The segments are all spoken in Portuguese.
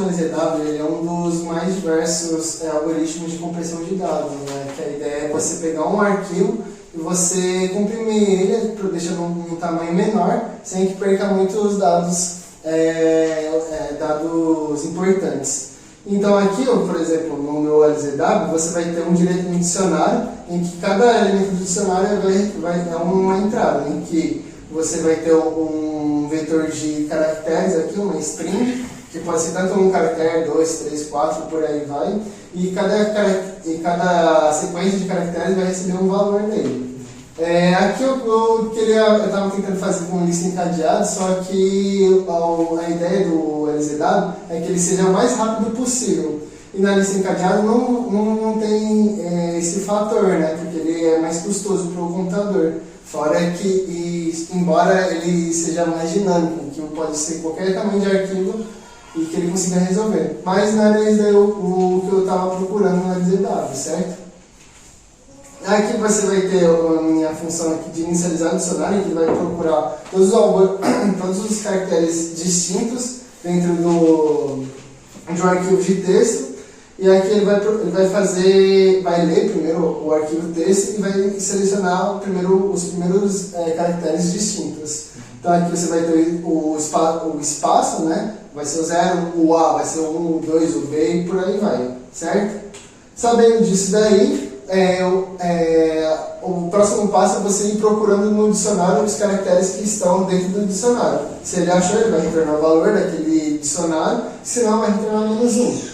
O LZW ele é um dos mais diversos algoritmos de compressão de dados, né? Que a ideia é você pegar um arquivo e você comprimir ele, deixando um tamanho menor, sem que perca muitos dados, dados importantes. Então aqui, por exemplo, no meu LZW, você vai ter um dicionário, em que cada elemento do dicionário é uma entrada, em que você vai ter um vetor de caracteres aqui, uma string, que pode ser tanto um caractere, 2, 3, 4, por aí vai, e cada sequência de caracteres vai receber um valor nele. Aqui eu estava tentando fazer com lista encadeada, só que a ideia do LZW é que ele seja o mais rápido possível. E na lista encadeada não tem esse fator, né? Porque ele é mais custoso para o computador. Fora que, embora ele seja mais dinâmico, que pode ser qualquer tamanho de arquivo e que ele consiga resolver. Mas não era isso o que eu estava procurando no LZW, certo? Aqui você vai ter a minha função aqui de inicializar o dicionário, que vai procurar todos os caracteres distintos dentro de um arquivo de texto. E aqui ele vai ler primeiro o arquivo texto e vai selecionar os primeiros caracteres distintos. Então aqui você vai ter o espaço, né? Vai ser o 0, o A vai ser o 1, o 2, o B e por aí vai, certo? Sabendo disso daí, o próximo passo é você ir procurando no dicionário os caracteres que estão dentro do dicionário. Se ele achou, ele vai retornar o valor daquele dicionário, se não, vai retornar -1.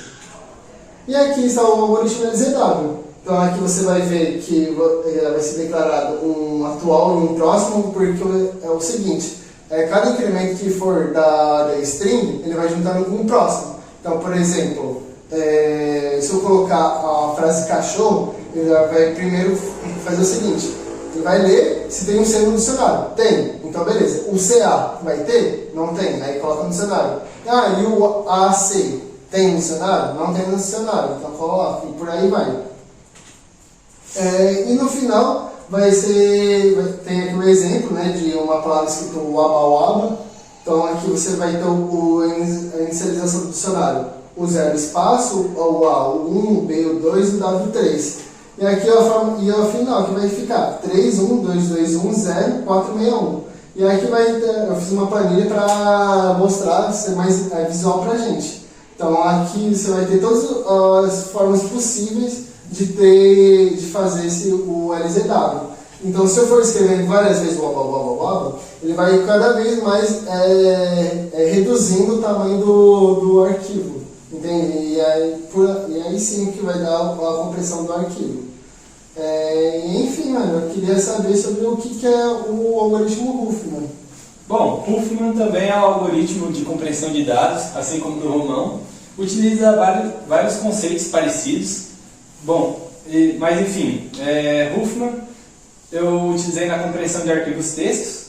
E aqui está o algoritmo LZW. Então aqui você vai ver que vai ser declarado um atual e um próximo, porque é o seguinte, cada incremento que for da string, ele vai juntando com o próximo. Então, por exemplo, se eu colocar a frase cachorro, ele vai primeiro fazer o seguinte, ele vai ler se tem um C no dicionário. Tem, então beleza. O CA vai ter? Não tem, aí coloca no dicionário. E o AC tem no dicionário? Não tem no dicionário, então coloca, e por aí vai. E no final tem aqui um exemplo, né, de uma palavra escrita waba. Então aqui você vai ter a inicialização do dicionário. O 0 espaço, o A, o 1, o B, o 2 e o W3. E aqui o final, que vai ficar 3, 1, 2, 2, 1, 0, 4, 6, 1. E aqui eu fiz uma planilha para mostrar, ser mais visual para a gente. Então aqui você vai ter todas as formas possíveis de fazer o LZW. Então se eu for escrevendo várias vezes o ele vai cada vez mais reduzindo o tamanho do arquivo. Entende? E aí sim que vai dar a compressão do arquivo. Enfim, eu queria saber sobre o que é o algoritmo Huffman. Bom, Huffman também é um algoritmo de compressão de dados, assim como o do Romão. Utiliza vários conceitos parecidos. Bom, mas enfim, Huffman eu utilizei na compressão de arquivos textos.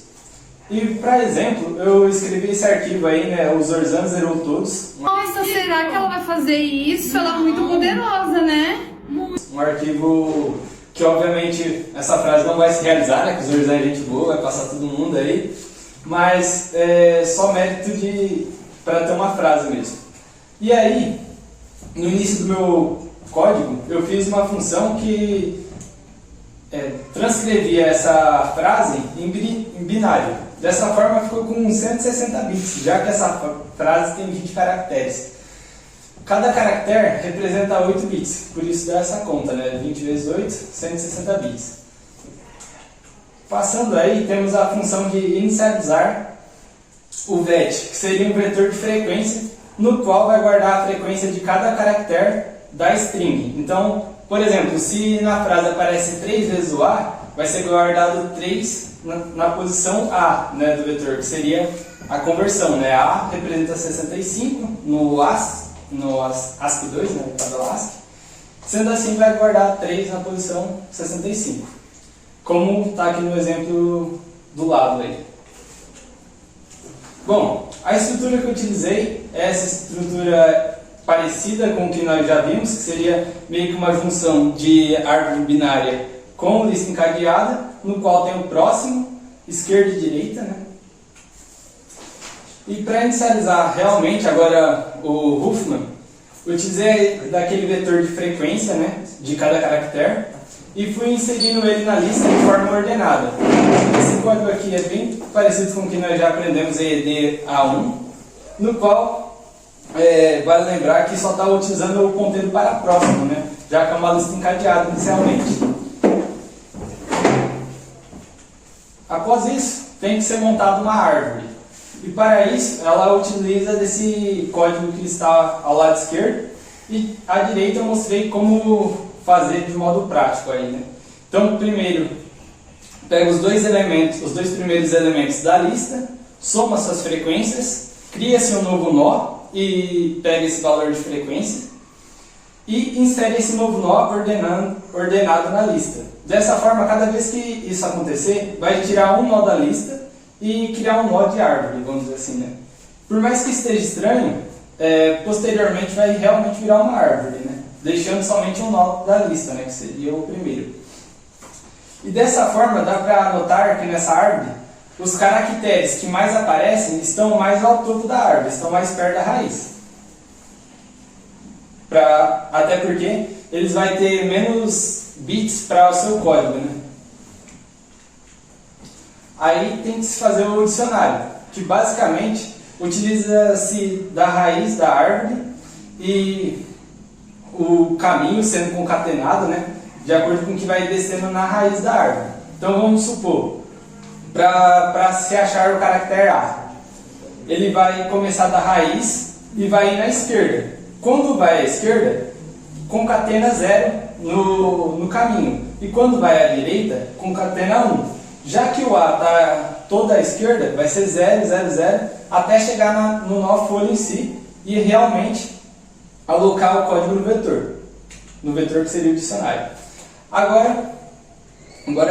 E, para exemplo, eu escrevi esse arquivo aí, né, o Zorzan zerou todos. Nossa, será que ela vai fazer isso? Ela é muito poderosa, né? Um arquivo que, obviamente, essa frase não vai se realizar, né, que o Zorzan é gente boa, vai passar todo mundo aí. Mas é só mérito para ter uma frase mesmo. E aí, no início do meu código, eu fiz uma função que transcrevia essa frase em binário. Dessa forma ficou com 160 bits, já que essa frase tem 20 caracteres. Cada caractere representa 8 bits, por isso dá essa conta, né? 20 vezes 8, 160 bits. Passando aí, temos a função de inicializar o vet, que seria um vetor de frequência, no qual vai guardar a frequência de cada caractere da string. Então, por exemplo, se na frase aparece 3 vezes o A, vai ser guardado 3 na posição A, né, do vetor, que seria a conversão, né? A representa 65 no ASCII2, né, no tabela ASCII. Sendo assim, vai guardar 3 na posição 65. Como está aqui no exemplo do lado aí. Bom, a estrutura que eu utilizei é essa estrutura parecida com o que nós já vimos, que seria meio que uma junção de árvore binária com lista encadeada, no qual tem o próximo, esquerda e direita, né? E para inicializar realmente agora o Huffman, utilizei daquele vetor de frequência, né, de cada caractere e fui inserindo ele na lista de forma ordenada. Esse código aqui é bem parecido com o que nós já aprendemos em ED A1, no qual vale lembrar que só está utilizando o ponteiro para próximo, né, já que é uma lista encadeada inicialmente. Após isso, tem que ser montada uma árvore. E para isso, ela utiliza desse código que está ao lado esquerdo. E à direita eu mostrei como fazer de modo prático aí, né? Então, primeiro, pega os dois primeiros elementos da lista, soma suas frequências, cria-se um novo nó e pega esse valor de frequência e insere esse novo nó ordenado na lista. Dessa forma, cada vez que isso acontecer, vai tirar um nó da lista e criar um nó de árvore, vamos dizer assim, né? Por mais que esteja estranho, posteriormente vai realmente virar uma árvore, né? Deixando somente um nó da lista, né? Que seria o primeiro. E dessa forma dá para notar que nessa árvore os caracteres que mais aparecem estão mais ao topo da árvore, estão mais perto da raiz. Até porque eles vão ter menos bits para o seu código, né? Aí tem que se fazer o dicionário, que basicamente utiliza-se da raiz da árvore e o caminho sendo concatenado, né, de acordo com o que vai descendo na raiz da árvore. Então vamos supor, para se achar o caractere A, ele vai começar da raiz e vai ir na esquerda. Quando vai à esquerda, concatena 0 no caminho. E quando vai à direita, concatena 1. Já que o A está toda à esquerda, vai ser 0, 0, 0, até chegar no nó folha em si e realmente alocar o código no vetor que seria o dicionário. Agora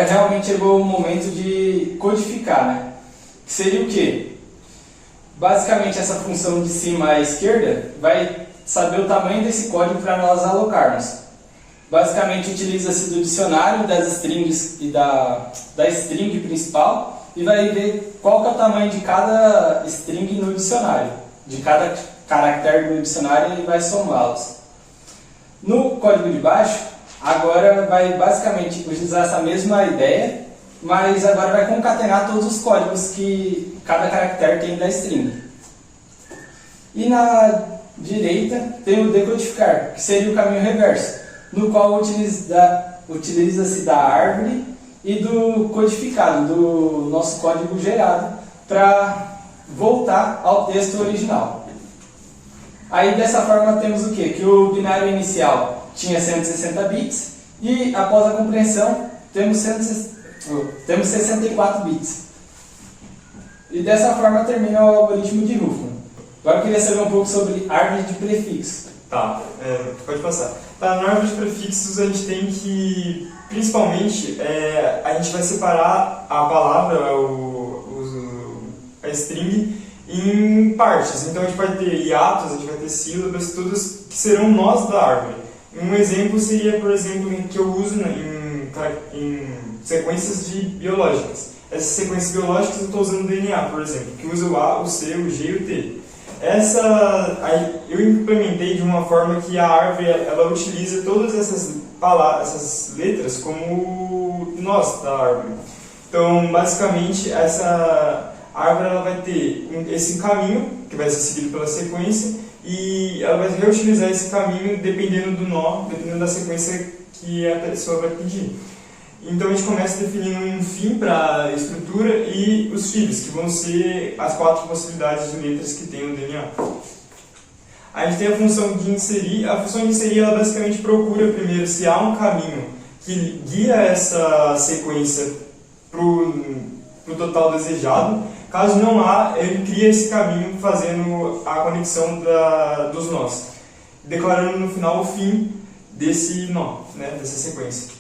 realmente chegou o momento de codificar, né? Que seria o quê? Basicamente essa função de cima à esquerda vai saber o tamanho desse código para nós alocarmos. Basicamente utiliza-se do dicionário, das strings e da string principal e vai ver qual que é o tamanho de cada string no dicionário, de cada caractere do dicionário e vai somá-los. No código de baixo, agora vai basicamente utilizar essa mesma ideia, mas agora vai concatenar todos os códigos que cada caractere tem da string. E na direita tem o decodificar, que seria o caminho reverso, no qual utiliza-se da árvore e do codificado, do nosso código gerado, para voltar ao texto original. Aí dessa forma temos o quê? Que o binário inicial tinha 160 bits e após a compreensão temos 64 bits. E dessa forma termina o algoritmo de Huffman. Agora eu queria saber um pouco sobre árvore de prefixo. Tá, pode passar. Tá, na árvore de prefixos a gente tem que, principalmente, a gente vai separar a palavra, a string, em partes. Então a gente vai ter hiatos, a gente vai ter sílabas, todas que serão nós da árvore. Um exemplo seria, por exemplo, que eu uso em sequências biológicas. Essas sequências biológicas eu estou usando o DNA, por exemplo, que usa o A, o C, o G e o T. Eu implementei de uma forma que a árvore ela utiliza todas essas letras como nós da árvore. Então, basicamente, essa árvore ela vai ter esse caminho, que vai ser seguido pela sequência, e ela vai reutilizar esse caminho dependendo do nó, dependendo da sequência que a pessoa vai pedir. Então a gente começa definindo um fim para a estrutura e os filhos, que vão ser as 4 possibilidades de letras que tem no DNA. A gente tem a função de inserir. A função de inserir ela basicamente procura primeiro se há um caminho que guia essa sequência para o total desejado. Caso não há, ele cria esse caminho fazendo a conexão dos nós, declarando no final o fim desse nó, né, dessa sequência.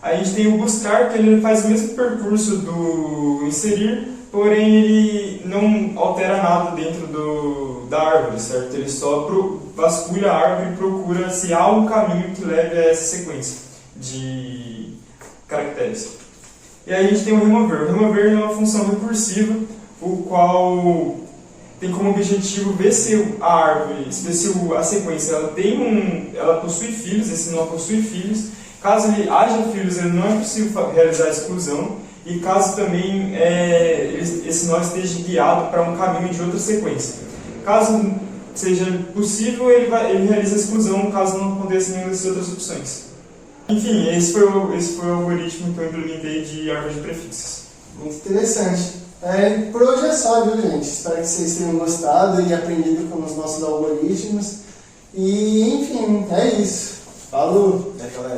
A gente tem o buscar, que ele faz o mesmo percurso do inserir, porém ele não altera nada dentro da árvore, certo? Ele só vasculha a árvore e procura se há um caminho que leve a essa sequência de caracteres. E aí a gente tem o remover. O remover é uma função recursiva, o qual tem como objetivo ver se a árvore, ver se a sequência ela possui filhos, esse nó possui filhos. Caso ele haja filhos, ele não é possível realizar a exclusão. E caso também esse nó esteja guiado para um caminho de outra sequência. Caso seja possível, ele realiza a exclusão, caso não aconteça nenhuma dessas outras opções. Enfim, esse foi o algoritmo que eu implementei de árvore de prefixos. Muito interessante. Por hoje é só, viu, gente? Espero que vocês tenham gostado e aprendido com os nossos algoritmos. E, enfim, é isso. Falou! Galera.